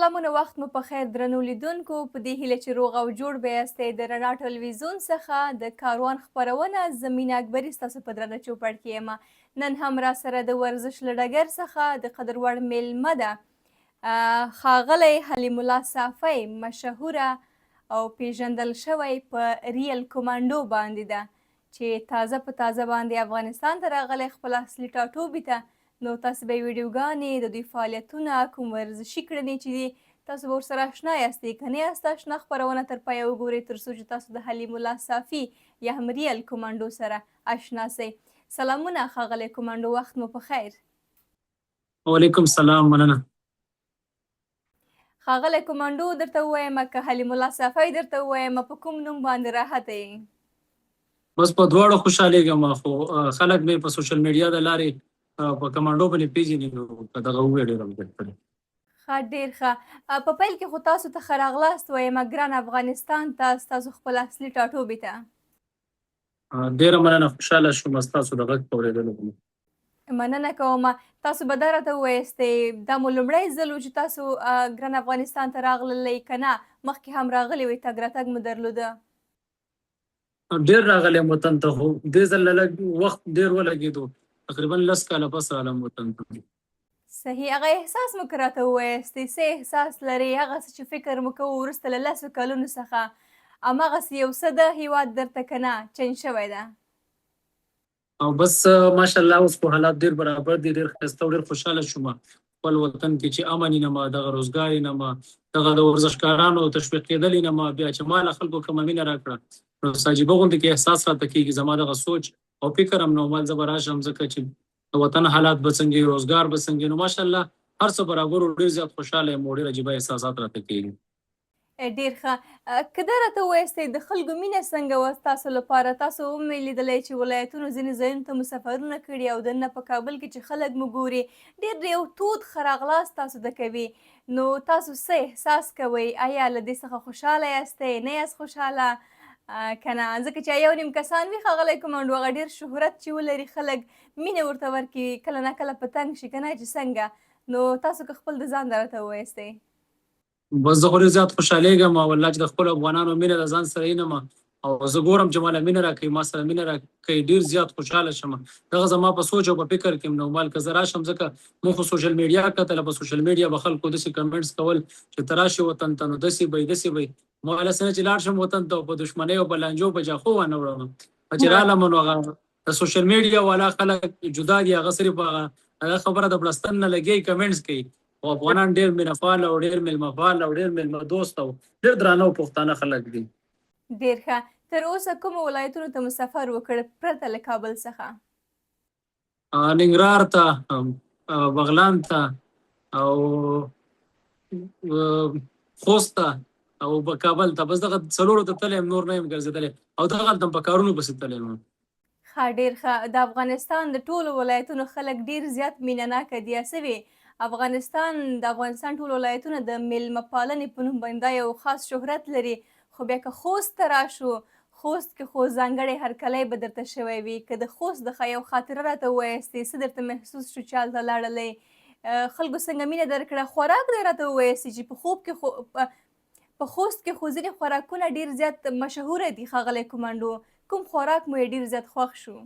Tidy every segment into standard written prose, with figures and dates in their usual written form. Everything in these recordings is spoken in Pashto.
سلامونه وخت مو په خیر درنو لیدونکو په دې هیله چې روغ او جوړ به یاستئ د رڼا ټلویزیون څخه د کاروان خپرونه زمینه اکبري ستاسو په درنه چوپړ کې یم. نن هم را سره د ورزش له ډګر څخه د قدر وړ میلمه ده ښاغلی حلیم الله صافی مشهوره او پیژندل شوی په ریل کومانډو باندې ده چې تازه په تازه باندې افغانستان ته راغلی خپل اصلي ټاټوبي ته. نو تاسو به ویډیوګانې د دوی فعالیتونه کوم ورزشي کړنې چې دي تاسو به ورسره اشنا یاستئ که نه یاست اشنا خپرونه تر پایه وګورئ تر څو چې تاسو د حلیم الله صافي یا هم ریل کومانډو سره اشنا سئ. سلامونه ښاغلی کومانډو وخت مو په خیر. وعلیکم سلام مننه. ښاغلی کومانډو درته ووایم که حلیم الله صافی درته ووایم په کوم نوم باندې راحته یې؟ بس په دواړو خوشحالېږم خو خلک مې په سوشل میډیا د لارې په کمانډو باندې پیژني نو په دغه ووایي ډېر بهتر دی. ښه ډېر ښه. په پیل کې خو تاسو ته ښه راغلاست وایم ګران افغانستان ته ستاسو خپل اصلي ټاټوبي ته. ډېره مننه خوشحاله شوم ستاسو د غږ په اورېدلو باندې. مننه کوم. تاسو به دا راته ووایستئ دا مو لومړی ځل و چې تاسو ګران افغانستان ته راغللی که نه مخکې هم راغلي وئ تګ راتګ مو درلوده؟ ډېر راغلی یم وطن ته خو دې ځل لږ وخت ډېر ولګېدو تقریبا 10 کاله پس رالم وطن ته. صحیح. هغه احساس مو که راته ووایستئ څه احساس لرئ هغسې چې فکر مو کوو وروسته له 10 کلونو څخه هماغسې یو څه ده هېواد درته که نه چینج شوی ده؟ او بس ماشاءالله اوس خو حالات ډېر برابر دي ډېر ښایسته او ډېر خوشحاله شوم خپل وطن کې چې امن یې نما دغه روزګار یې نما دغه د ورزشکارانو تشویق کېدل یې نما بیا چې ما له خلکو کومه مینه راکړه نو عجیبه غوندې کې احساس راته کېږي زما دغه سوچ او فکر هم نورمال زه به راشم ځکه چې د وطن حالات به څنګه وي روزګار به څنګه نو ماشاءالله هر څه برابر او ډېر زیات خوشحاله یم او ډېر عجیبه احساسات راته کېږي. ډېر ښه. که دا راته ووایستئ د خلکو مینه څنګه وه ستاسو لپاره؟ تاسو ومې لیدلی چې ولایتونو ځینې ځایونو ته مو سفرونه کړي او دننه په کابل کې چې خلک مو ګوري ډېر یو تود ښه راغلاست تاسو ته کوي. نو تاسو څه احساس کوئ؟ آیا له دې څخه خوشحاله یاستئ نه یاست خوشحاله که نه؟ ځکه چې یو نیم کسان وي ښاغلی کومانډو هغه ډېر شهرت چې ولري خلک مینه ورته ورکړي کله نه کله په تنګ شي که نه چې څنګه؟ نو تاسو که خپل د ځان نه راته ووایستئ. بس زه خو ډېر زیات خوشحالېږم او الله چې د خپلو افغانانو مینه د ځان سره وینم او زه ګورم چې ماله مینه راکوي ما سره مینه راکوي ډېر زیات خوشحاله شم. دغه زما په سوچ او په فکر کې نورمال که زه راشم ځکه موږ خو سوشل میډیا کتله په سوشل میډیا به خلکو داسې کمنټس کول چې ته راشې وطن ته نو داسې به یې داسې به یې ما هله څه نه چې لاړ شم وطن ته او په دښمنۍ او په لانجو په جاخو وانه وړم چې رالم نو هغه د سوشل میډیا والا خلک جدا دي هغه صرف هغه خبره د بړستن نه لګي کمنټس کوي او افغانان ډېر مینه‌پال او ډېر میلمه‌پال او ډېر میلمه دوست او ډېر درانه او پښتانه خلک دي. ډېر ښه. تر اوسه کومو ولایتونو ته مو سفر وکړ پرته له کابل څخه؟ ننګرهار ته بغلان ته او خوست ته او کابل ته بس دغه څلورو ته تللی یم نور نه یم ګرځېدلی او دغلته هم په کارونو پسې تللی یم. ښه ډېر ښه. د افغانستان د ټولو ولایتونو خلک ډېر زیات مینه ناکه دي سوي د افغانستان ټول ولایتونه د میلمه پالنې په نوم باندې دا یو خاص شهرت لري خو بیا که خوست ته راشو خوست کې خو ځانګړی هرکلی به درته شوی وي که د خوست د یو خاطره راته ووایستې څه درته محسوس شو چې هلته لاړلی خلکو څنګه مینه درکړه خوراک دی راته ووایستې چې په خوست کې خو ځینې خوراکونه ډېر زیات مشهوره دي ښاغلی کومانډو کوم خوراک مو یې ډېر زیات خوښ شو؟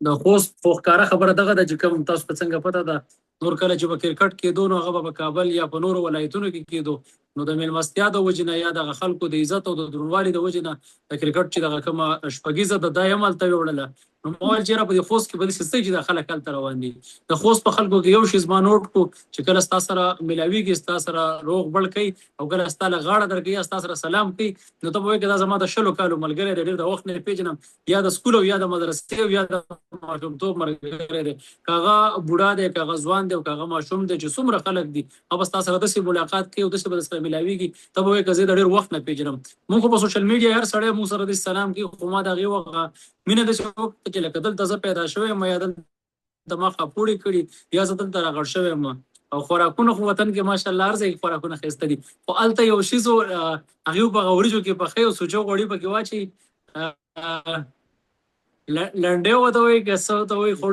د خوست خو ښکاره خبره دغه ده چې کوم تاسو ته څنګه پته ده نور کله چې به کرکټ کېدو نو هغه به په کابل یا په نورو ولایتونو کې کېدو نو د میلمستیا د وجې نه یا دغه خلکو د عزت او د دروندوالي د وجې نه د کرکټ چې دغه کومه شپږیزه ده دا یې هم هلته وړله نو ما ویل چې یاره په دې خوست کې به داسې څه چې دا خلک هلته روان دي د خوست په خلکو کې یو شی زما نوټ کړو چې کله ستا سره میلاویږي ستا سره روغ بړ کوي او کله ستا له غاړه درکوي یا ستا سره سلام کوي نو ته به وایې که دا زما د 20 کالو ملګری دی ډېر د وخت نه پېژنم یا د سکول او یا د مدرسې او یا د ماشومتوب ملګری دی که هغه بوډا دی که هغه ځوان دی او که هغه ماشوم دی چې څومره خلک دي هغه به ستا سره داسې ملاقات کوي او داسې به درسره میلاویږي ته به وایې که زه د ډېر وخت نه پېژنم موږ خو په سوشل میډیا هر سړی موږ سره داسې سلام کوي خو ما د هغې وخت مینه داسې وکړه چې لکه دلته زه پیدا شوی یم یا دلته ما خاپوړې کړي یا زه دلته راغړ شوی یم او خوراکونه خو وطن کې ماشاءالله هر ځای خوراکونه ښایسته دي خو هلته یو شیز و هغې په هغه وریجو کې پخوي او سوچو غوړي پکې واچوي لنډۍ ورته وایي که څه ورته وایي خو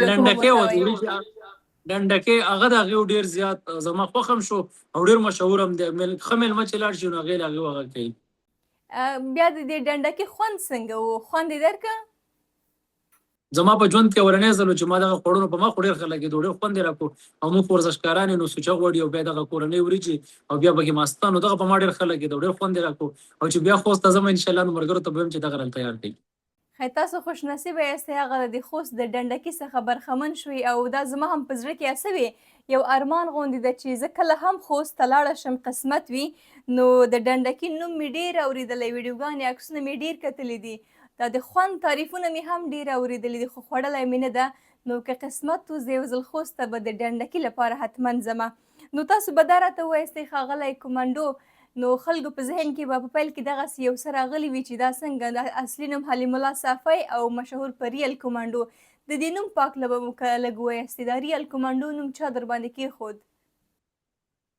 لنډکۍ ورته ډنډکې هغه د هغې ډېر زیات زما خوښ هم شو او ډېر مشهور هم دی. ښه مېلمه چې لاړ شي نو هغې له هغې هغه کوي. بیا د دې ډنډکي خوند څنګه و؟ خوند یې درکړه؟ زما په ژوند کې اولنی ځل و چې ما دغه خوړونو په ما خو ډېر ښه لګېدو، ډېر خوند یې راکړو او موږ خو ورزشکاران یو نو سوچه غوړي او بیا دغه کورنۍ وریجې او بیا پکې ماسته نو دغه په ما ډېر ښه لګېدو، ډېر خوند یې راکړو او چې بیا خوست ته ځم انشاءالله نو ملګرو ته به وایم چې دغه رال تیار کړئ. خی تاسو خوش نصیبه یاستئ هغه د خوست د ډنډکي څخه برخمن شوئ او دا زما هم په زړه کې هسې یو ارمان غوندې ده چې زه کله هم خوست ته لاړه شم قسمت وي نو د ډنډکي نوم مې ډېر اورېدلی، ویډیوګانې عکسونه مې ډېر کتلي دي، دا د خوند تعریفونه مې هم ډېر اورېدلي دي خو خوړلی مې نه ده. نو که قسمت و زه یو ځل خوست ته به د ډنډکي لپاره حتما ځمه. نو تاسو به دا راته ووایستئ ښاغلی کومنډو نو خلکو په ذهن کې به په پیل کې دغسې یو څه راغلی وي چې دا څنګه د اصلي نوم حلیم الله صافی او مشهور په ریل کومنډو، د دې نوم په هکله به مو که لږ ووایستې دا ریل کومنډو نوم چا در باندې کېښود؟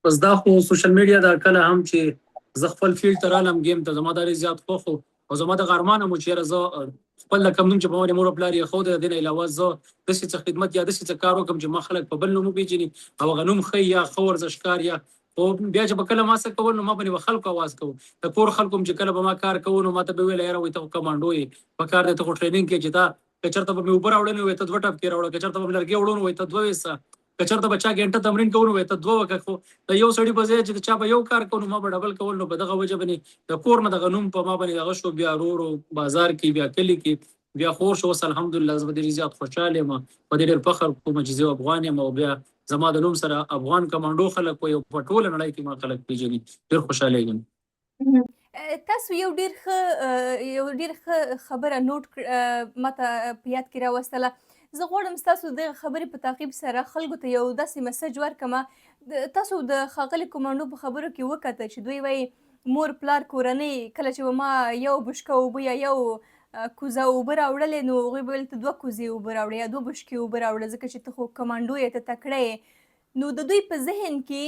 بس دا خو سوشل میډیا دا کله هم چې زه خپل فیلډ ته رالم ګیم ته زما دا ډېر زیات خوښ و او زما دغه ارمان هم و چې یاره زه خپل د کوم نوم چې په ما د مور او پلار یې ایښودی د دې نه علاوه زه داسې څه خدمت یا داسې څه کار وکړم چې ما خلک په بل نوم وپېژني او هغه نوم ښه یا ښه ورزشکار یا خو بیا چې به کله ما څه کول نو ما به خلکو آواز کوو د کور خلکو هم چې کله به ما کار کوو نو ما ته به ویل یاره وایي ته خو کمانډو یې په کار دی ته خو ټرېننګ کوې چې تا که چېرته به مې اوبه راوړلې وایي ته 2 ټپکې راوړه، که چېرته به مې لرګي وړو نو وایي ته 2 ویسه، که چېرته به چا ګنټه تمرین کوو نو وایي ته 2 وکړه. خو د یو سړي په ځای چې چا به یو کار کوو نو ما به ډبل کول نو په دغه وجه باندې د کور نه دغه نوم په ما باندې دغه شو. بیا ورو ورو بازار کې بیا کلي کې بیا خور شو. اوس الحمدلله زه به ډېر زیات خوشحاله یم په دې ډېر فخر کوم چې زه افغان یم او بیا زما د نوم سره افغان کمانډو خلک وایي او په ټوله نړۍ کې ما خلک پېژني. ډېر خوشحاله یم. تاسو یو ډېر ښه خبره نوټ ماته په یاد کې راوستله. زه غواړم ستاسو دغه خبرې په تعقیب سره خلکو ته یو داسې مسج ورکړمه. تاسو د ښاغلي کومنډو په خبرو کې وکته چې دوی وایي مور پلار کورنۍ کله چې به ما یو بشکه اوبه یا یو کوزه اوبه راوړلې نو هغوی به ویل ته 2 کوزې اوبه راوړه یا 2 بشکې اوبه راوړه ځکه چې ته خو کمانډو یې ته تکړه یې. نو د دوی په ذهن کې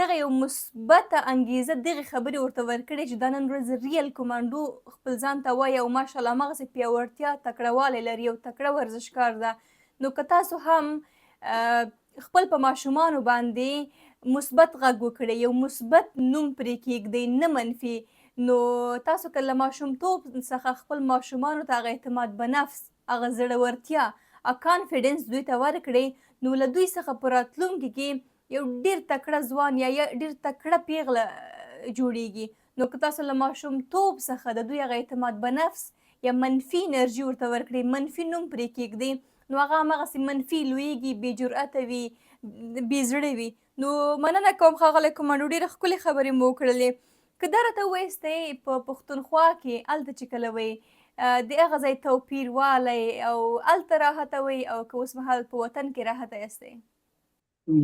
دغه یو مثبته انګیزه دغې خبرې ورته ورکړې چې دا نن ورځ ریل کومانډو خپل ځان ته وایي او ماشاءالله هماغسې پیاوړتیا تکړهوالی لري او تکړه ورزشکار ده. نو که تاسو هم خپل په ماشومانو باندې مثبت غږ وکړئ یو مثبت نوم پرې کېږدئ نه منفي نو تاسو که له ماشومتوب څخه خپل ماشومانو ته هغه اعتماد به نفس هغه زړورتیا کانفیډنس دوی ته ورکړئ نو له دوی څخه په راتلونکي کې یو ډېر تکړه ځوان یا ډېر تکړه پیغله جوړیږي. نو که تاسو له ماشومتوب څخه د دوی هغه اعتماد به نفس یا منفي انرژي ورته ورکړئ منفي نوم پرې کېږدئ نو هغه هماغسې منفي لویږي بې جرأته وي بې زړه وي. نو مننه کوم ښاغلی کومنډو ډېرې ښکلې خبرې مو وکړلې. که دا راته ووایستئ په پښتونخوا کې هلته چې کله وئ د هغه ځای توپیر والی او هلته راحته وئ او که اوس مهال په وطن کې راحته یاستئ؟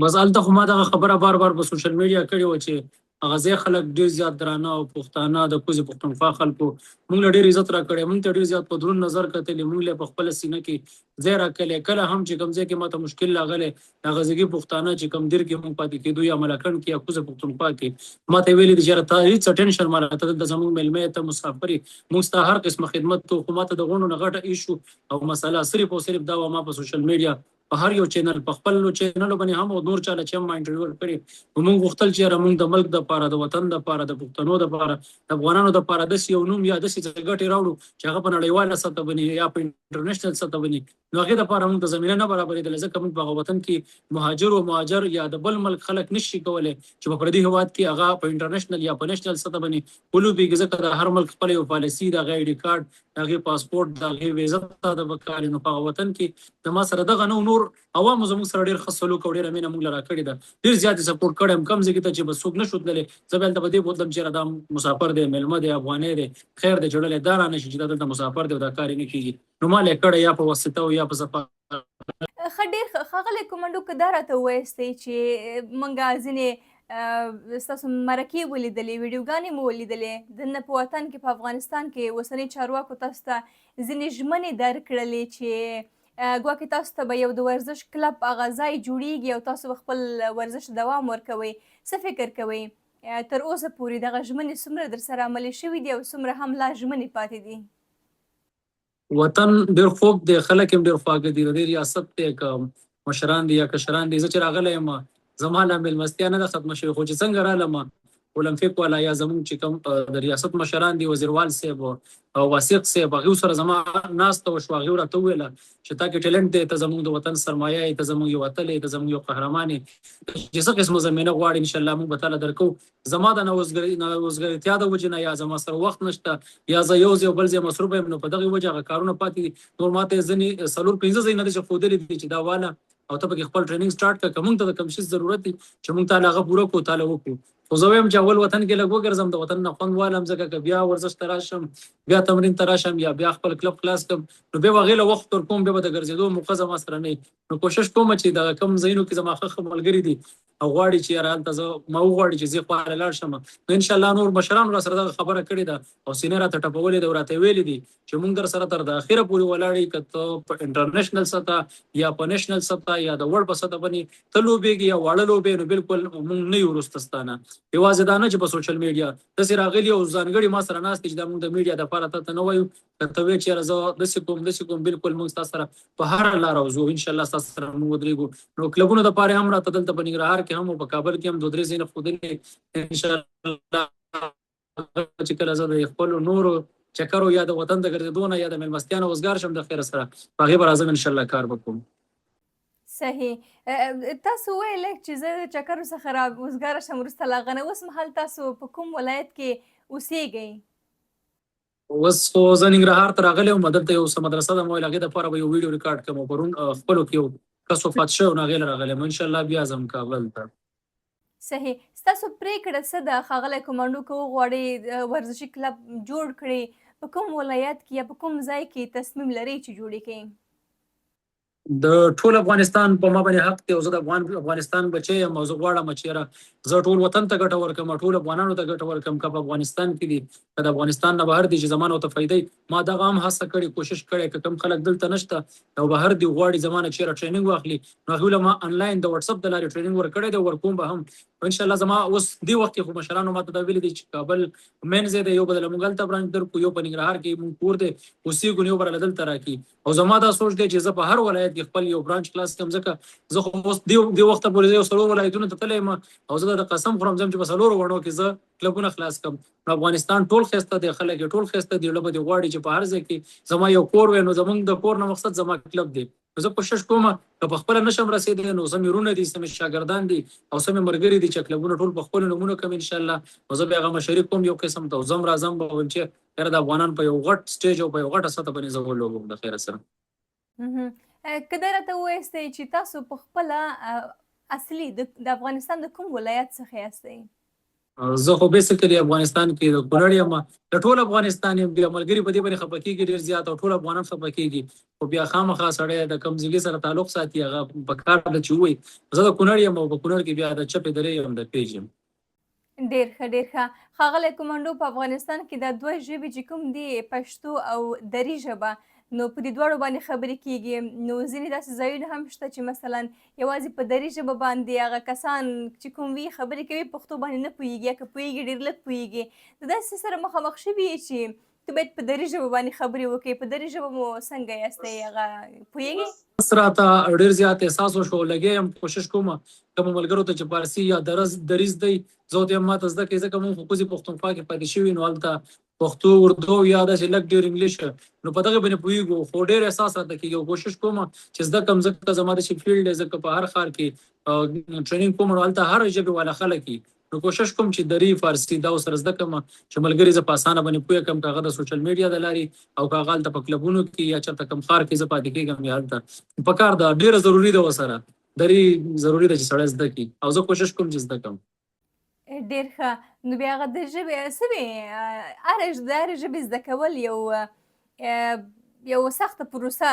بس هلته خو ما دغه خبره بار بار په سوشل میډیا کړې وه چې هغه ځای خلک ډېر زیات درانه او پښتانه د کوزې پښتونخوا خلکو موږ له ډېر عزت راکړی موږ ته ډېر زیات په دروند نظر کتلې موږ له په خپله سینه کې ځای راکلی. کله هم چې کوم ځای کې ماته مشکل راغلی هغه ځایګي پښتانه چې کوم دیر کې موږ پاتې کېدو یا ملکنډ کې یا کوزه پښتونخوا کې ماته یې ویلي دي چې یاره ته هېڅ ټینشن مه راته دلته زموږ میلمه یې ته مسافر یې موږ ستا هر قسمه خدمت کوو. خو ماته د غونډو نه غټه ایشو او مسله صرف او صرف دا وه ما په سوشل میډیا په هر یو چینل په خپل چینلو باندې هم او نور چاله چې هم ما انټرویو کړې نو موږ غوښتل چې یاره موږ د ملک دپاره د وطن دپاره د پښتنو دپاره د افغانانو دپاره داسې یو نوم یا داسې څه ګټې راوړو چې هغه په نړیواله سطح باندې یا په انټرنیشنل سطح باندې نو هغې دپاره موږ ته زمینه نه برابرېدله ځکه موږ په هغه وطن کې مهاجر و مهاجر یا د بل ملک خلک نشي کولی چې په پردي هېواد کې هغه په انټرنیشنل یا په نیشنل سطح باندې ولوبېږي ځکه د هر ملک خپله یو پالیسي د هغې آیډي کارډ د هغې پاسپورټ د هغې ویزه ته د پکار نو په هغه وطن کې د ما سره دغه نه نور عوامو زموږ سره ډېر ښه سلوک او ډېره مینه موږ له راکړې ده ډېر زیات یې سپورټ کړی یم کوم ځای کې ته چې به څوک نه شو تللی زه به هلته په دې بوتلم چې یاره دا مسافر دی میلمه دی افغانی دی خیر دی جوړلی دا را نه شي چې دا دلته مسافر دی او دا کار یې نه کېږي نو ما له یې کړی یا په واسطه او یا په سفر. ښه ډېر ښاغلی کومنډو که دا راته ووایستئ چې موږ ځینې ستاسو مرکې ولیدلې ویډیوګانې مو ولیدلې دننه په وطن کې په افغانستان کې اوسنۍ چارواکو تاسو ته ځینې ژمنې درکړلې چې ګواکې تاسو ته به یو د ورزش کلب هغه ځای جوړیږي او تاسو به خپل ورزش دوام ورکوئ څه فکر کوئ تر اوسه پورې دغه ژمنې څومره در سره عملي شوي دي او څومره هم لا ژمنې پاتې دي؟ وطن ډېر خوږ دی خلک هم ډېر خواږه دي د دې ریاست دی که مشران دي یا کشران دي، زه چې راغلی یم زما لا مېلمستیا نه ده ختمه شوې، خو چې څنګه رالم اولمپیک والا یا زمونږ چې کوم د ریاست مشران دي، وزیروال صاحب او واسق صاحب، هغوی سره زما ناسته وشوه. هغوی راته وویله چې تا کې ټیلنټ دی، ته زمونږ د وطن سرمایه یې، ته زمونږ یو اتل یې، ته زمونږ یو قهرمان یې، چې څه قسمه زمینه غواړي انشاءالله موږ به تاله درکوو. زما د نوزګرتیا د وجې نه یا زما سره وخت نشته یا زه یو ځای او بل ځای مصروفه یم، نو په دغې وجې هغه کارونه پاتې دي. نور ما ته ځینې 4-5 ځایونه دي چې ښودلي دي چې دا واله او ته پکې خپل ټریننګ سټارټ کړه، که موږ ته د کوم شي ضرورت دی چې موږ تاله هغه پوره کړو تاله وکړو. خو زه وایم چې اول وطن کې لږ وګرځم، د وطن نه خوند والم، ځکه که بیا ورزش ته راشم، بیا تمرین ته راشم یا بیا خپل کلب خلاص کړم، نو بیا به هغې له وخت ورکوم، بیا به د ګرځېدو موقع زما سره نه وي. نو کوشش کوم چې د کوم ځایونو کې زما ښه ملګري دي او غواړي چې یاره هلته زه ما وغواړي چې زه خواله لاړ شم، نو انشاءالله نور مشرانو راسره دغه خبره کړې ده او سینې راته ټپولې ده او راته ویلي دي چې موږ در سره تر د اخره پورې ولاړ یو، که ته په انټرنیشنل سطح یا په نیشنل سطح یا د ورلډ په سطح باندې ته لوبېږي یا واړه لوبې، نو بالکل موږ نه یو وروسته ستانه. یوازې دا نه چې په سوشل میډیا داسې راغلي او ځانګړي ما سره ناست دي چې دا موږ د میډیا دپاره ته نه وایو، که ته وایې چې یاره زه داسې کوم بالکل موږ ستا سره په هره لاره وځو، انشاءالله ستا سره موږ ودرېږو. نو کلبونو دپاره هم راته دلته په ننګرهار کې هم او په کابل کې هم 2-3 ځایونه ښودلي انشاءالله، چې کله زه د خپلو نورو چکرو یا د وطن د ګرځېدو نه یا د مېلمستیا نه وزګار شم د خیره سره، په هغې به راځم انشاءالله کار به کوم. صحیح. تاسو ویل چې زه د چکرو څخه را وزګاره شم وروسته له هغه نه، اوس مهال تاسو په کوم ولایت کې اوسېږئ؟ اوس خو زه ننګرهار ته راغلی وم، دلته یو څه مدرسه ده، ما ویل هغې دپاره به یو ویډیو ریکارډ کړم او پرون خپلو کې یو کس وفات شوی نو هغې له راغلی یم، انشاءالله بیا ځم کابل ته. صحیح. ستاسو پرېکړه څه ده ښاغلی کمانډو، که وغواړئ ورزشي کلب جوړ کړئ، په کوم ولایت کې یا په کوم ځای کې تصمیم لرئ چې جوړ یې کړئ؟ د ټول افغانستان په ما باندې حق دی او زه د افغانستان بچی یم او زه غواړم چې یاره زه ټول وطن ته ګټه ورکړم، ټول افغانانو ته ګټه ورکړم، که په افغانستان کې دي که د افغانستان نه بهر دي چې زما نه ورته فایده. ما دغه هم هڅه کړې، کوشش کړی، که کوم خلک دلته نشته او بهر دي غواړي زما نه چې یاره ټریننګ واخلي، نو هغوی له ما انلاین د وټساپ د لارې ټریننګ ورکړی دی، ورکوم به هم انشاءالله. زما اوس دې وخت کې خو مشرانو ما ته دا ویلي دي چې کابل مین ځای دی، یو به دله موږ هلته برانچ درکړو، یو په ننګرهار کې موږ کور دی اوسېږو، نو یو به راله دلته راکړي. او زما دا سوچ دی چې زه په هر ولایت کې خپل یو برانچ خلاص کړم، ځکه زه خو اوس دې وخته پورې زه یو 4 ولایتونو ته تللی یم او زه د قسم خورم ځم چې په 4 ونو کې زه کلبونه خلاص کړم. نو افغانستان ټول ښایسته دی، خلک یې ټول ښایسته دي، زړه به دې غواړي چې په هر ځای کې زما یو کور وی، نو زموږ د کور نه مقصد زما کلب دی. نو زه کوشش کوم که په خپله نشم رسېدلی، نو څه مې وروڼه دي، څه مې شاګردان دي او څه مې ملګري دي چې کلبونه ټول په خپلو نومونو کړم انشاءالله، نو زه بیا هغه مشري کوم یو قسم ته، او ځم راځم به وایم چې یاره د افغانان په یو غټ سټیج او په یو غټه سطح باندې زه ولوبم د خیره سره. که دا راته ووایستئ چې تاسو په خپله اصلي د افغانستان د کوم ولایت څخه یاستئ؟ زه خو بیسیکلي افغانستان کې د کونړ یم، د ټول افغانستان یم. بیا ملګري په دې باندې خفه کېږي ډېر زیات او ټول افغانان خفه کېږي، خو بیا خامخا سړی د کوم ضلعې سره تعلق ساتي هغه په کار ده چې ووایي زه د کونړ یم او په کونړ کې بیا د چپې درې یم، د پیج یم. ډېر ښه ډېر ښه. ښاغلی کمانډو، په افغانستان کې دا 2 ژبې چې کوم دي، پښتو او دري ژبه، نو په دې دواړو باندې خبرې کېږي. نو ځینې داسې ځایونه هم شته چې مثلا یوازې په دري ژبه باندې هغه کسان چې کوم وي خبرې کوي، پښتو باندې نه پوهېږي یا که پوهېږي ډېر لږ پوهېږي. د داسې سره مخامخ شوي چې ته باید په دري ژبه باندې خبرې وکړې، په دري ژبه مو څنګه یاستئ، هغه پوهېږئ؟ بس راته ډېر زیات احساس وشو، لګیا یم، کوشش کوم کومو ملګرو ته چې فارسي یا دریځ دی زه ورته وایم ما ته زده کړئ، ځکه مونږ خو کوزې پښتونخوا کې پاتې شوي، نو هلته پښتو، اردو یا داسې لږ ډېر انګلیش، نو په دغه باندې پوهېږو، خو ډېر احساس راته کېږي او کوشش کوم چې زده کړم، ځکه زما داسې فیلډ دی، ځکه په هر ښار کې ټریننګ کوم نو هلته هر ژبې والا خلک وي، نو کوشش کوم چې دري، فارسي دا ورسره زده کړم چې ملګري زه په اسانه باندې پوه کړم، که هغه د سوشل میډیا د لارې او که هغه هلته په کلبونو کې یا چېرته کوم ښار کې زه پاتې کېږم یا هلته پکار ده، ډېره ضروري ده ورسره دري ضروري ده چې سړی زده کړي او زه کوشش کوم چې زده کړم. ډېر ښه. نو بیا هغه د ژبې څه وې، د هرې ژبې زده کول یو سخته پروسه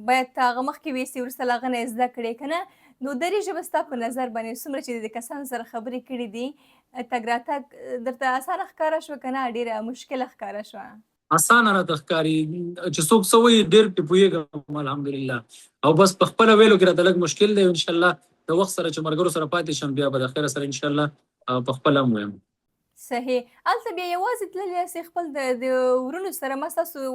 باید هغه مخکې ویسي، وروسته له هغه نه یې زده کړې، که نه؟ نو دري ژبه ستا په نظر باندې څومره چې د کسانو سره خبرې کړي دي، تګ راتګ درته اسانه ښکاره شوه که نه ډېره مشکله ښکاره شوه؟ اسانه راته ښکاري چې څوک څه وایي ډېر پرې پوهېږم الحمدلله، او بس په خپله ویلو کې راته لږ مشکل دی، انشاءالله د وخت سره چې ملګرو سره پاتې شم بیا به د خیره سره انشاءالله په خپله هم وایم. صحیح. هلته بیا یوازې تللي یاستئ خپل د ورونو سره؟ ما ستاسو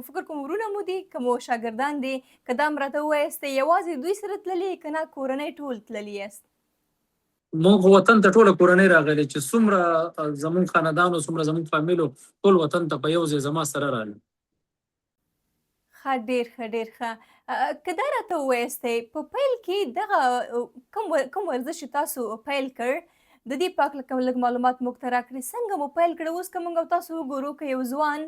فکر کوم ورونه مو دي که مو شاګردان دي؟ که دا م راته ووایاستئ یوازې دوی سره تللي که نه کورنۍ ټول تللي یاست؟ موږ وطن ته ټوله کورنۍ راغلې چې څومره زموږ خاندان او څومره زموږ فامیل ټول وطن ته په یو ځای زما سره راغلل. ښه، ډېر ښه، ډېر ښه. که دا راته ووایاستئ په پیل کې دغه کوم ورزش چې تاسو پیل کړ د دې په هکله لږ معلومات موږ ته راکړئ. څنګه مو پیل کړی؟ اوس که موږ او تاسو وګورو که یو ځوان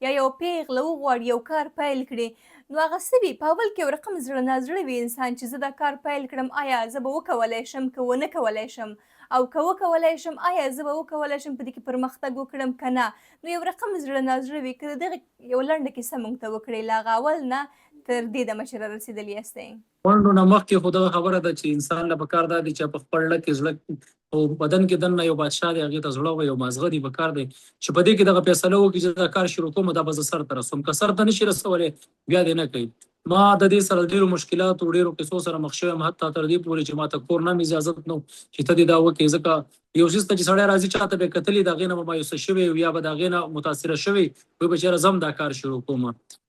یا یو پیغله وغواړي یو کار پیل کړي نو هغه څه وي؟ په اول کې یو رقم زړه نازړه وي انسان چې زه دا کار پیل کړم، آیا زه به وکولی شم که ونه کولی شم؟ او که وکولی شم آیا زه به وکولی شم په دې کې پرمختګ وکړم که نه؟ نو یو رقم زړه نازړه وي. که د دغې یو لنډه کیسه موږ ته وکړئ له هغه اول نه تر دې دمه چې رارسېدلي یاستئ. ونډو نه مخکې خو دغه خبره ده چې انسان له پکار دا دی چې په خپل زړه کې زړه او بدن کې دننه یو بادشاه دی، هغې ته زړه او یو مازغه دی پکار دی چې په دې کې دغه فیصله وکړي چې دا کار شروع کوم دا به زه سر ته رسوم. که سر ته نشي رسولی بیا دې نه کوي. ما د دې سره ډېرو مشکلاتو ډېرو قصو سره مخ شوی یم، حتی تر دې پورې چې ما ته کور نه هم اجازت نه و چې ته دې دا وکړې، ځکه یو څیز ته چې سړی راځي چاته به یې کتلي د هغې نه به مایوسه شوی یا به د هغې نه متاثره شوی وایي به چېرې زه هم دا کار شروع کوم.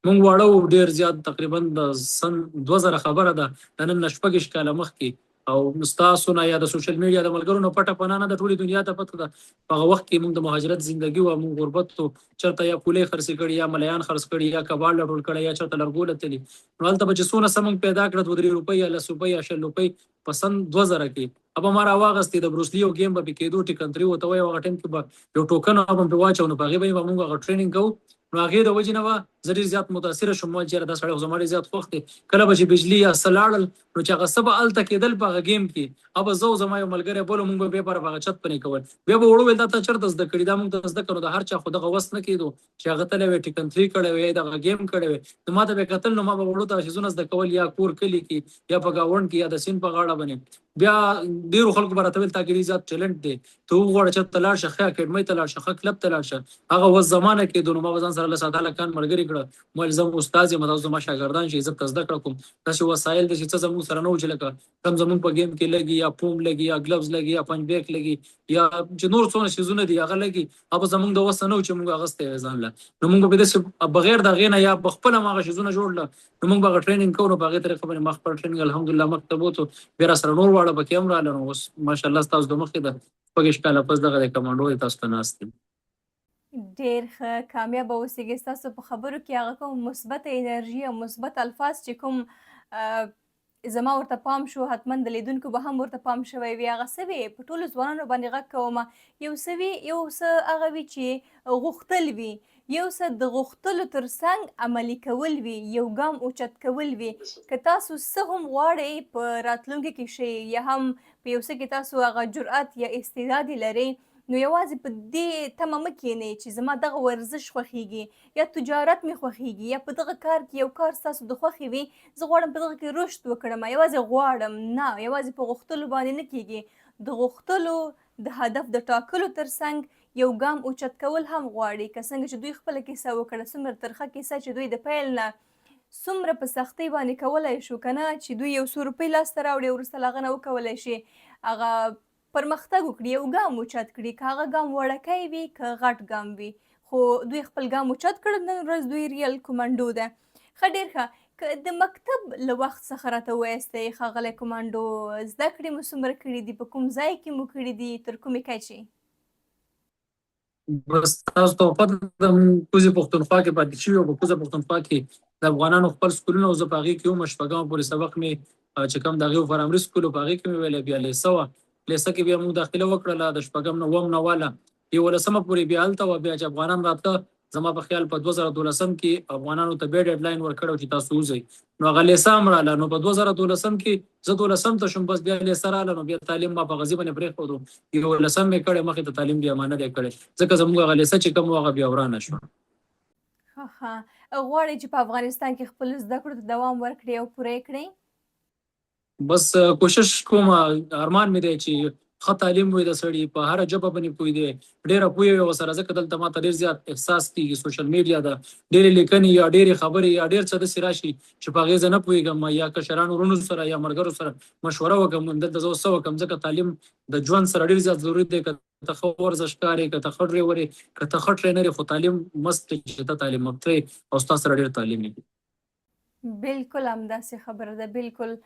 موږ واړه وو ډېر زیات، تقریبا د سن 2000 خبره ده د نن نه 26 کاله مخکې، او ستاسو نه یا د سوشل میډیا د ملګرو نه پټه پناه نه د ټولې دنیا ته پته ده. په هغه وخت کې موږ د مهاجرت زندګي وه، موږ غربت و، چېرته یا پولې خرڅې کړي یا ملیان خرڅ کړي یا کباړ لټول کړی یا چېرته لرګو لتلي. نو هلته به چې څونه څه موږ پیدا کړه 2-3 روپۍ یا 10 روپۍ یا 20 روپۍ په سن 2000 کې ابه ما راواغستې د بروسلي یو ګیم به پې کېدو ټیکنتري ورته وایي. هغه ټایم کې به یو ټوکن به پې واچو نو په هغې به موږ هغه ټریننګ کوو. نو هغې د وجې نه به زه ډېر زیات متاثره شوم، ویل چېرې دا سړی خو زما ډېر زیات خوښ دی. کله به چې بجلي یا څه لاړل نو چې هغه څه به هلته کېدل په هغه ګیم کې ابه زه او زما یو ملګری بل موږ به بیا پر هغه چت پرې کول. بیا به وړو ویل دا ته چېرته زده کړي؟ دا موږ ته زده کړو. د هر چا خو دغه وس نه کېدو چې هغه تللی وی ټیکنتري کړی وی یا دغه ګیم کړی وی. نو ما ته به یې کتل نو ما به وړو ته شیزونه زده کول یا کور کلي کې یا په ګاونډ کې یا د سیند په غاړه باندې. بیا ډېرو خلکو به راته ویل تا کې ډېر زیات ټیلنټ دی، ته وغواړه چېرته ته لاړ شه، ښه اکاډمۍ ته لاړ شه، ښه کلب ته لاړ شه. هغه وس زمانه کېدو نو ما به ځان سره لس اتلس هلکان ملګري کړه. ما ویل زه هم استاد یم، تاسو زما شاګردان شئ، زه ته زده کړه کوم. داسې وسایل دي چې څه زموږ سره نه وو چې لکه کم زموږ په ګیم کې لګي یا پوم لګي یا ګلوز لګي یا پنج بیک لګي یا چې نور څونه څیزونه دي هغه لګي. هغه زموږ د وس نه وو چې موږ اغوستی وی ځان له. نو موږ به داسې بغیر د هغې نه یا پخپله هم هغه څیزونه جوړ له نو موږ به هغه ټریننګ کوو. نو په هغې طریقه باندې ما خپل ټریننګ الحمدلله مخ ته بوتو. بیا راسره نور واړه پکې هم راغله. نو اوس ماشاءالله ستاسو د مخکې د 26 کاله پس دغه د کمانډو دی تاسو ته ناست یم. ډېر ښه، کامیابه اوسېږئ. ستاسو په خبرو کې هغه کوم مثبته انرژي او مثبت الفاظ چې کوم زما ورته پام شو، حتما د لیدونکو به هم ورته پام شوی وي. هغه څه وي په ټولو ځوانانو باندې غږ کومه، یو څه وي یو څه هغه وي چې غوښتل وي، یو څه د غوښتلو تر څنګ عملي کول وي، یو ګام اوچت کول وي. که تاسو څه هم غواړئ په راتلونکي کې شئ یا هم په یو څه کې تاسو هغه جرأت یا استعداد لرئ نو یوازې په دې تمه مه کښېنئ چې زما دغه ورزش خوښیږي یا تجارت مې خوښیږي یا په دغه کار کې یو کار ستاسو د خوښې وي زه غواړم په دغه کې رشد وکړم، یوازې غواړم نه، یوازې په غوښتلو باندې نه کېږي. د غوښتلو د هدف د ټاکلو تر څنګ یو ګام اوچت کول هم غواړي. که څنګه چې دوی خپله کیسه وکړه، څومره ترخه کیسه چې دوی د پیل نه څومره په سختۍ باندې کولی شو که نه چې دوی یو څو روپۍ لاسته راوړي وروسته له هغه نه وکولی شي هغه پرمختګ وکړي، یو ګام اوچت کړي. که هغه ګام وړکی وي که غټ ګام وي، خو دوی خپل ګام اوچت کړ. نن ورځ دوی ریل کمانډو ده. ښه، ډېر ښه. که د مکتب له وخت څخه راته ووایاستئ ښاغلی کمانډو زده کړې مو څومره کړي دي، په کوم ځای کې مو کړي دي، تر کومې کچې؟ بس تاسو ته پته ده موږ کوزې پښتونخوا کې پاتې شوي او په کوزه پښتونخوا کې د افغانانو خپل سکولونه او زه په هغې کې وم. شپږمه پورې سبق مې چې کوم د هغې پرایمري سکول و په هغې کې مې ویلی. بیا لیسه وه، لیسه کې بیا موږ داخله وکړله د شپږم نه اووم نه واله 11مه پورې بیا هلته وه. بیا چې افغانان راته زما په خیال په 2012 کې افغانانو ته بیا ډیډلاین ورکړی و چې تاسو وځئ. نو هغه لیسه هم راله. نو په 2012 کې زه 12 ته شوم، بس بیا لیسه راله. نو بیا تعلیم ما په غزي باندې پرېښودو. 11 مې کړی، مخې ته تعلیم بیا ما نه دی کړی ځکه زموږ هغه لیسه چې کوم و هغه بیا ورانه شوه. ښه، غواړئ چې په افغانستان کې خپلو زده کړو ته دوام ورکړئ او پوره یې کړئ؟ بس کوشش کوم، ارمان مې دی چې ښه تعلیم وي د سړي په هره ژبه باندې پوه دی ډېره پوهه وي ورسره ځکه دلته ماته ډېر زیات احساس کېږي سوشل میډیا ده ډېرې لیکنې یا ډېرې خبرې یا ډېر څه داسې راشي چې په هغې زه نه پوهېږم یا کشرانو وروڼو سره یا ملګرو سره مشوره وکړم دلته زه اوس څه وکړم ځکه تعلیم د ژوند سره ډېر زیات ضروري دی که ته ښه ورزشکار یې که ته ښه ډریور یې که ته ښه ټرینر یې خو تعلیم مست دی چې ته تعلیم یافته یې او ستا سره ډېر تعلیم وي بالکل همداسې خبره ده بالکل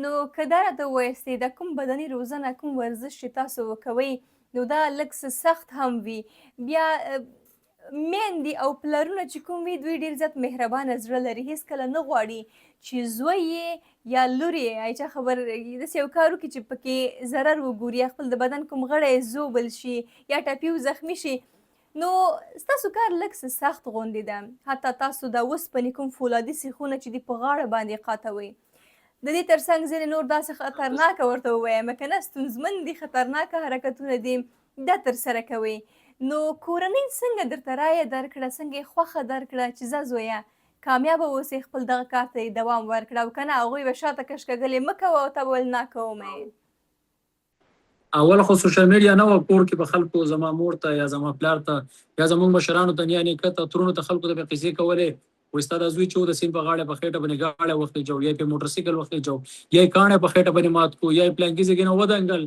نو که دا راته ووایاستې دا کوم بدني روزنه کوم ورزش چې تاسو کوئ نو دا لږ څه سخت هم وي بیا میندې او پلرونه چې کوم وي دوی ډېر زیات مهربانه زړه لري هېڅکله نه غواړي چې زوی یې یا لور یې هیچا خبر داسې یو کار وکړي چې پکې ضرر وګوري یا خپل د بدن کوم غړی یې زوبل شي یا ټپي و زخمي شي نو ستاسو کار لږ څه سخت غوندې ده حتی تاسو د اوسپنې کوم فولادي سیخونه چې دي په غاړه باندې قاتوئ د دې ترڅنګ ځینې نور داسې خطرناکه ورته ووایم که نه ستونزمن دي خطرناکه حرکتونه دي دا ترسره کوئ نو کورنۍ څنګه درته رایه درکړه څنګه یې خوښه درکړه چې ځه زویه کامیابه اوسئ خپل دغه کار ته یې دوام ورکړه او که نه هغوی به شاته کشکږلې مه کوه او تا به ویل ناکوم یې اول خو سوشل میډیا نه وه کور کې به خلکو زما مور ته یا زما پلار ته یا زموږ مشرانو ته نیا نیکه ته ترونو ته خلکو ته به قصې کولې وایي ستا دا زوی چې و د سیند په غاړه په خېټه باندې ګاډی وخېجو یا یې په موټرسایکل وخېجو یا یې کاڼی په خېټه باندې مات کړو یا یې پلانکي ځای کې نه ودنګل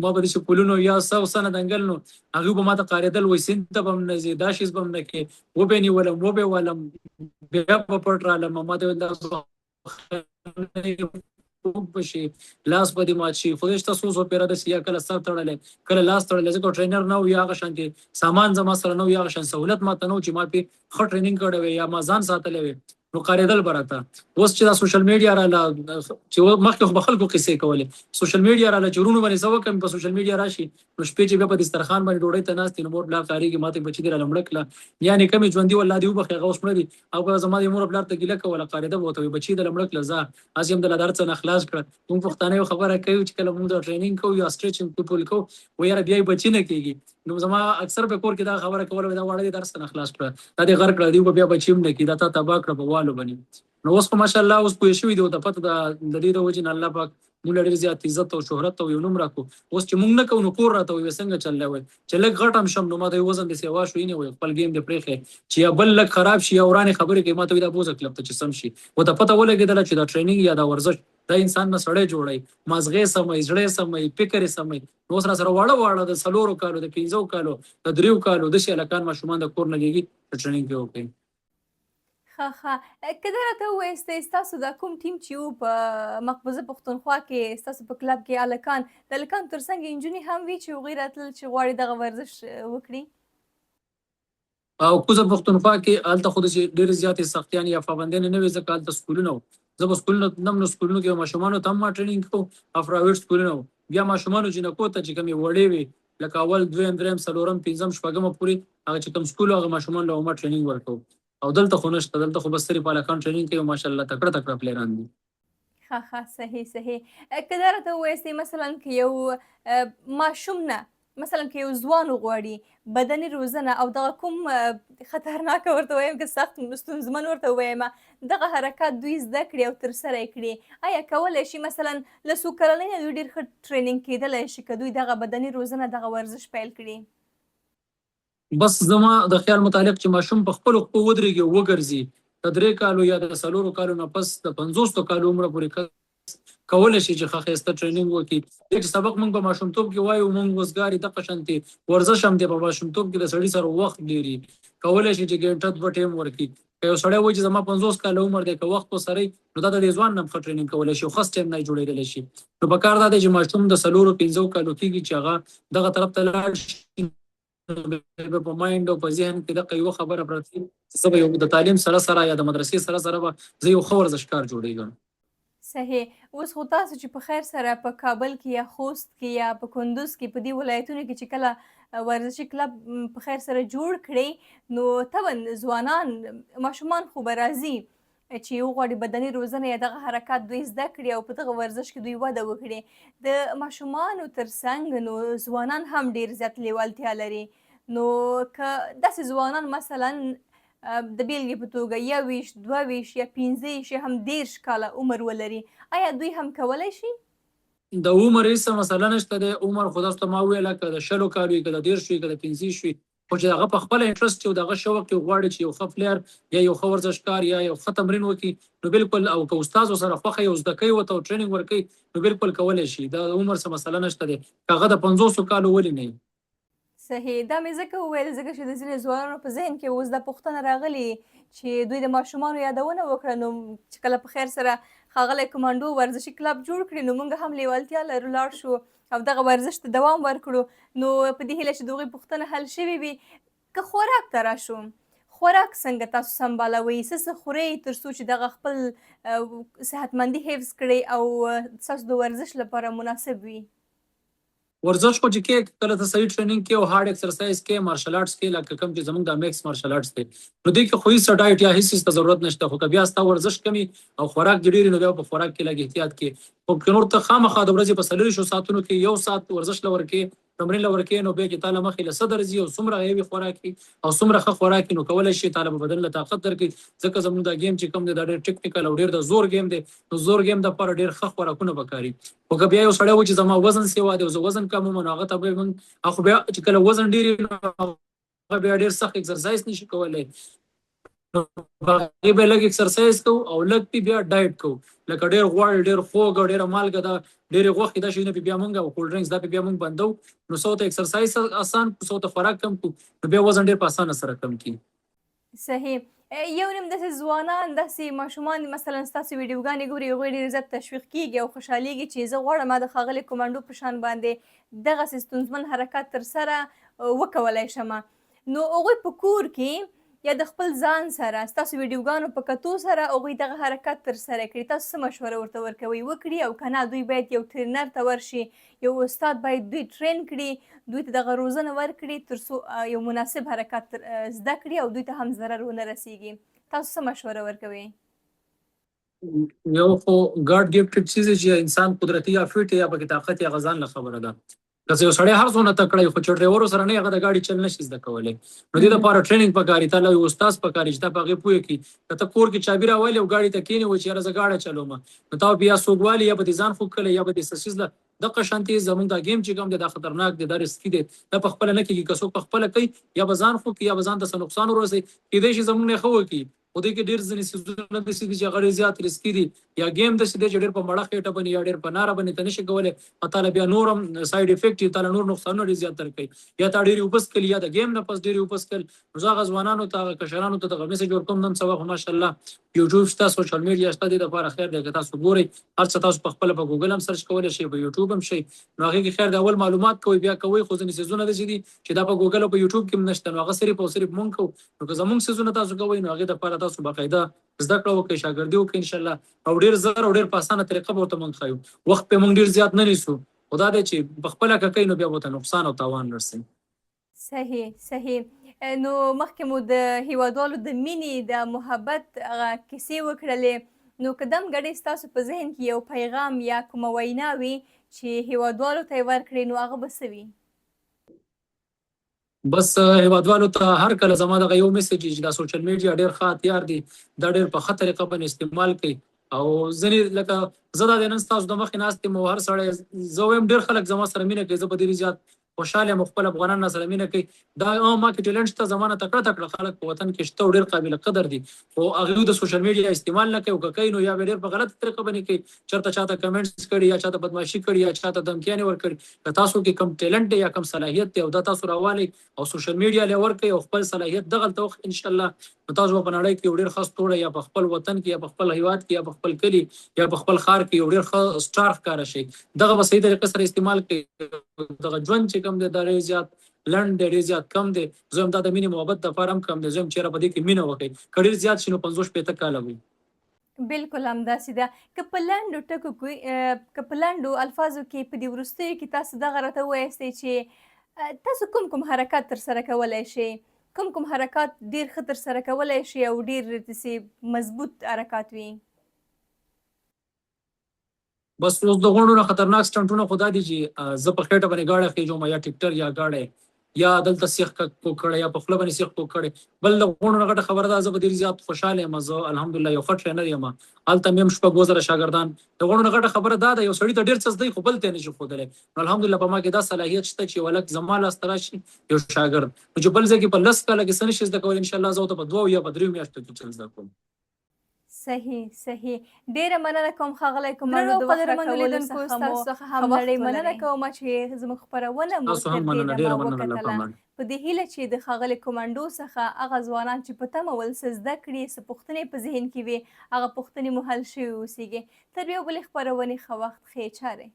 ما به داسې پلونو یا څه نه دنګل نو هغوی به ما ته قارېدل وایي سیند ته به هم نه ځې دا شیز به هم نه کې وبې نیولم وبې والم بیا به پټ رالم ما ته ویل دا بشي لاس به دې مات شي خدای شته څو څو پیره داسې یا کله سر تړلی کله لاس تړلی ځکه ټرینر نه و یا هغه شانتې سامان زما سره نه و یا هغه شان سهولت ماته نه و چې ما پرې ښه ټریننګ کړی وی یا ما ځان ساتلی وی نو قارېدل به راته اوس چې دا سوشل میډیا راله چې مخکې خو به خلکو قصې کولې سوشل میډیا راله چې وروڼو باندې څه وکړم په سوشل میډیا راشي نو شپې چې بیا په دسترخوان باندې ډوډۍ ته ناست نو مور پلار کارېږي ما ته بچي دې راله مړه کړله یا نیکه مې ژوندي و الله دې وبخښي هغه اوس مړه دي او به زما د مور پلار ته ګیله کوله قارېده به ورته وي بچي دې مړه کړله ځه هسې هم د له هر څه نه خلاص کړه موږ پښتانه یو خبره کوي چې کله موږ د ټریننګ کوو یا سټریچنګ پیپل کوو و یاره بیا یې بچي نه کېږي نو زما اکثر په کور کې دا خبره کوله دا واړه دې درس نه خلاص کړه دا دې غر کړه دوی به بیا بچي هم نه کېږي دا تا تباه کړه په والو باندې نو اوس خو ماشاءالله اوس پوه شوي دي ورته پته ده د دې د وجې نه الله پاک موږ له ډېر زیات عزت او شهرت او یو نوم راکړو اوس چې موږ نه کوو نو کور راته وایي څنګه چل دی وایي چې لږ غټ هم شم نو ما ته یې وزن داسې هوا شو یې نه وایي خپل ګیم دې پرېښی چې یا بل لږ خراب شي یا ورانې خبرې کوي ما ته وایي دا بوځه کلب ته چې سم شي ورته پته ولګېدله چې دا ټریننګ یا دا ورزش دا انسان نه سړی جوړوي مازغې سموي زړه سموي فکر یې سموي نو اوس راسره واړه د څلورو کالو د 15 کالو د 3 کالو داسې هلکان ماشومان د کور نه کېږي ټریننګ پرې وکړي ښه که دا راته ووایاستئ ستاسو دا کوم ټیم چې و په مقبوضه پښتونخوا کې ستاسو په کلب کې هلکان د هلکانو تر څنګ نجونې هم وي چې هغوی راتلل چې غواړي دغه ورزش وکړي او کوزه پښتونخوا کې هلته خو داسې ډېرې زیاتې سختیانې یا پابندیانې نه وې ځکه هلته سکولونه وو زه به سکولونه تلم نو سکولونو کې ماشومانو ته هم ما ټریننګ کوو او پرایویټ سکولونه وو بیا ماشومانو جینکو ته چې کومې وړې وې لکه اول دویم دریم څلورم پنځم شپږمه پورې هغه چې کوم سکول هغه ماشومان له ما ټریننګ ورکوو او دلته خو نشته دلته خو بس صرف هلکان ټریننګ کوي ماشاءالله تکړه پلیران دي ښه صحیح که دا راته ووایاستئ مثلا که یو ماشوم نه مثلا که یو ځوان وغواړي بدني روزنه او دغه کوم خطرناکه ورته وایم که سخت ستونزمن ورته ووایم دغه حرکات دوی زده کړي او ترسره یې کړي آیا کولی شي مثلا له څو کلنۍ نه دوی ډېر ښه ټریننګ کېدلی شي که دوی دغه بدني روزنه دغه ورزش پیل کړي بس زما د خیال مطابق چې ماشوم په خپلو پښو ودرېږي او وګرځي د 3 کالو یا د 4 کالو نه پس د 50 کالو عمره پورې کولی شي چې ښه ښایسته ټریننګ وکړي چې سبق موږ په ماشومتوب کې وایو موږ وزګاري دغه شانتې ورزش هم دی په ماشومتوب کې د سړي سره وخت ډېري کولی شي چې ګنټه 2 ټایم ورکړي که یو سړی وایي چې زما 50 کاله عمر دی که وخت ورسره نو دا د دې ځوان نه هم ښه ټریننګ کولی شي او ښه سټیمنا یې جوړېدلی شي نو پکار دا دی چې ماشوم د 4 5 کالو کېږي چې هغه دغه طرف ته لاړ شي په مایند او په ذهن کې دغه یوه خبره پرته وي چې زه به یو د تعلیم سره یا د مدرسې سره به زه یو ښه ورزشکار جوړېږم صحیح اوس خو تاسو چې په خیر سره په کابل کې یا خوست کې یا په کندوز کې په دې ولایتونو کې چې کله ورزشي کلب په خیر سره جوړ کړئ نو طبعا ځوانان ماشومان خو به راځي چې وغواړي بدني روزنه یا دغه حرکات دوی زده کړي او په دغه ورزش کې دوی وده وکړي د ماشومانو تر څنګ نو ځوانان هم ډېر زیات لیوالتیا لري نو که داسې ځوانان مثلا د بیلګې په توګه 21 22 یا 15 یا هم 10 کاله عمر ولري آیا دوی هم کولی شي د عمر هیڅ مسله نشته دی. عمر خو تاسو ته ما وویله که د 20 کالو وي که د 10 وي که د 15 وي، خو چې هغه په خپله انټرست وي او د هغه شوق یې غواړي چې یو ښه پلیر یا یو ښه ورزشکار یا یو ښه تمرین وکړي نو بالکل، او که استاد ورسره خوښه یې او زده کوي ورته او ټریننګ ورکوي نو بالکل کولی شي. د عمر څه مسله نشته دی، که هغه د 50 کالو ولې نه وي. صحیح. دا مې ځکه وویل ځکه چې د ځینې ځوانانو په ذهن کې اوس دا پوښتنه راغلې چې دوی د ماشومانو یادونه وکړه نو چې کله په خیر سره ښاغلی کمانډو ورزشي کلب جوړ کړي نو موږ هم لیوالتیا لرو لاړ شو او دغه ورزش ته دوام ورکړو. نو په دې هیله چې د هغوی پوښتنه حل شوې وي. که خوراک ته راشو، خوراک څنګه تاسو سمبالوئ؟ څه خورئ تر څو چې دغه خپل صحتمندي حفظ کړئ او ستاسو د ورزش لپاره مناسب وي؟ ورزش خو چې کې کله ته صحیح ټریننګ کې او هارډ ایکسرسایز کې مارشل آرټس کې لکه کوم چې زموږ د میکس مارشل آرټس دی نو دې کې خو هیڅ ډایټ یا هیڅ څه ضرورت نشته. خو که بیا ستا ورزش کمي او خوراک دې ډېر نو بیا په خوراک کې لږ احتیاط کې. خو که نور ته خامخا د ورځې په 40 ساعتونو کې 1 ساعت ورزش له ورکې تمرین له ورکې نو بیا چې تا له مخې له څه درځي او څومره هیوي خوراک وي او څومره ښه خوراک وي نو کولی شي تا له بدن له طاقت درکړي. ځکه زموږ دا گیم چې کوم دی دا ډېر ټیکنیکل او ډېر د زور گیم دی نو زور گیم دپاره ډېر ښه خوراکونه پکار دي. خو که بیا یو سړی و چې زما وزن سیوا دی او زه وزن کم وم نو هغه ته به موږ خو بیا چې کله وزن ډېر وي نو هغه بیا ډېر سخت ایکسرسایز نشي کولی نو هغې به لږ ایکسرسایز کوو او لږ پې بیا ډایټ کوو لکه ډېر غوړ ډېر خوږ او ډېره مالګه ده ډېرې غوښې دا شیونه پې بیا موږ او کولډ ډرنکس دا پې بیا موږ بندو نو څو ته ایکسرسایز اسان څو ته خوراک کم کړو نو بیا وزن ډېر په اسانه سره کم کړي. صحیح. یو نیم داسې ځوانان داسې ماشومان مثلا ستاسو ویډیوګانې ګوري هغوی ډېر زیات تشویق کېږي او خوشحالېږي چې زه غواړم ما د ښاغلي کمانډو په شان باندې دغسې ستونزمن حرکات ترسره وکولی شم. نو هغوی په کور کې یا د خپل ځان سره ستاسو ویډیوګانو په کتو سره هغوی دغه حرکات ترسره کړي. تاسو څه مشوره ورته ورکوئ؟ وکړي او که نه دوی باید یو ټرینر ته ورشي، یو استاد باید دوی ټرین کړي، دوی ته دغه روزنه ورکړي تر څو یو مناسب حرکات زده کړي او دوی ته هم ضرر ونه رسیږي. تاسو څه مشوره ورکوئ؟ یو خو ګاډ ګفټډ چیز چې انسان قدرتي یا فټ یا پکې طاقت یا غزان له خبره ده. که یو سړی هر څونه تکړه وي خو چې ډرایور سره نه هغه د ګاډي چل نشي زده کولی نو دې لپاره ټریننګ پکار دی. تا له یو استاد پکار دی چې تا په هغې پوه کړي. که ته کور کې چابي راولې او ګاډي ته کښېنې وایي چې یاره زه ګاډه چلوم نو تا به یا سوګوالي یا به دې ځان خوږ کړی یا به دې څه څیز له دغه شانتې زموږ دا ګیم چې کوم دی دا خطرناک دی دا رسکي دی دا په خپله نه کېږي. که څوک په خپله کوي یا به ځان خوږ کړي یا به ځان ته څه نقصان ورسوي کېدای شي زموږ نه یې ښه وکړي خو دې کې ډېر ځینې څیزونه داسې دي چې هغه ډېر زیات رسکي دي یا ګیم داسې دی چې ډېر په مړه خېټه باندې یا ډېر په ناره باندې ته نشي کولی او تا له بیا نور هم سایډ افیکټ وي تا له نور نقصانونه ډېر زیات درکوي یا تا ډېرې اوبه څښلي یا د ګیم نه پس ډېرې اوبه څښل. نو زه هغه ځوانانو ته هغه کشرانو ته دغه میسج ورکوم نن سبا خو ماشاءالله یوټیوب شته سوشل میډیا شته دې دپاره خیر دی که تاسو ګورئ هر څه تاسو په خپله په ګوګل هم سرچ کولی شئ په یوټیوب هم شئ نو هغې کې خیر دی اول معلومات کوئ بیا کوئ خو ځینې څیزونه داسې دي چې دا په ګوګل او په یوټیوب کې هم نشته نو هغه صرف او صرف مونږ کوو. نو که زمونږ څیزونه تاسو کوئ نو هغې دپاره تاسو باقاعده زده کړه وکړئ شاګردي وکړئ انشاءالله او ډېر زر او ډېر په اسانه طریقه به ورته مونږ ښیو. وخت پې مونږ ډېر زیات نه نیسو خو دا دی چې په خپله که کوئ نو بیا به ورته نقصان او تاوان رسوي. صحیح صحیح. نو مخکې مو د هیوادوالو د مینې د محبت هغه کیسې وکړلې نو که دم ګډۍ ستاسو په ذهن کې یو پیغام یا کومه وینا وي چې هیوادوالو ته یې ورکړئ نو هغه به څه وي؟ بس هیوادوالو ته هر کله زما دغه یو میسج چې دا سوشل میډیا ډېر ښه هتیار دی دا ډېر په ښه طریقه باندې استعمال کوي او ځینې لکه زه دا دی نن ستاسو د مخکې ناست یم او هر سړی زه وایم ډېر خلک زما سره مینه کوي زه په ډېرې زیات خوشحاله یم خپل افغانان سره مینه کوي دا ما کې ټیلنټ شته زما نه تکړه تکړه خلک په وطن کې شته او ډېر قابل قدر دي خو هغوی د سوشل میډیا استعمال نه کوي او که کوي نو یا به ډېر په غلطه طریقه باندې کوي چېرته چاته کمنټس کړي یا چاته بدماشي کړي یا چاته دمکیانې ورکړي. که تاسو کې کم ټیلنټ دی یا کم صلاحیت دی او دا تاسو راوالئ او سوشل میډیا له ورکړئ او خپل صلاحیت دغلته وښایئ انشاءالله نو تاسو به په نړۍ کې یو ډېر ښه ستوری یا په خپل وطن کې یا په خپل هیواد کې یا په خپل کلي یا په خپل ښار کې یو ډېر ښه سټار ښکاره شي. دغه به صحیح طریقه سره استعمال کړئ. دغه ژوند چې کوم دی دا ډېر زیات لنډ دی ډېر زیات کم دی. زه هم دا د مینې محبت دپاره هم کم دی. زه هم چېرې په دې کې مینه وکړئ که ډېر زیات شي نو 50-50 کاله وي. بالکل همداسې ده. که په لنډو ټکو کې که په لنډو الفاظو کې په دې وروستیو کې تاسو دغه راته ووایاستئ چې تاسو کوم حرکات ترسره کولی شئ کوم حرکات ډېر ښه ترسره کولی شئ او ډېر داسې مضبوط حرکات وي؟ بس اوس د غونډو نه خطرناک سټنټونه خو دا دي چې زه په خېټه باندې ګاډه خېږم یا ټیکټر یا ګاډی یا دلته سیخ کو کړی یا په خوله باندې سیخ کو کړی بل د غونډو نه غټه خبره ده زه به ډېر زیات خوشحاله یم زه الحمدلله یو ښه ټرینر یم هلته مې هم شپږ وزره شاګردان د غونډو نه غټه خبره دا ده یو سړي ته ډېر څه زده وي خو بل ته یې نشي ښودلی نو الحمدلله په ما کې دا صلاحیت شته چې یو هلک زما لاسته راشي یو شاګرد نو چې بل ځای کې په 10 کاله کې څه نشي زده کولی انشاءالله زه ورته په 2 یا په 3 میاشتو کې څه زده کوم صحیح ډیره مننه کوم ښاغلی درنو کومانډو د وخت قدرمنو راکولو لیدونکو څخه مو ستاسو څخه هم ښه وخت نړۍ مننه ولرئ. کوم چې زموږ خپرونه مو تاسو تر هم دې مننه ډېره دمه مننه الله وکتله پامان په دې هیله چې د ښاغلي کومانډو څخه هغه ځوانان چې په تمه ول څه زده کړي څه پوښتنې په ذهن کې وي هغه پوښتنې مو حل شوي اوسیږي تر یو بلې خپرونې ښه وخت ښې چارې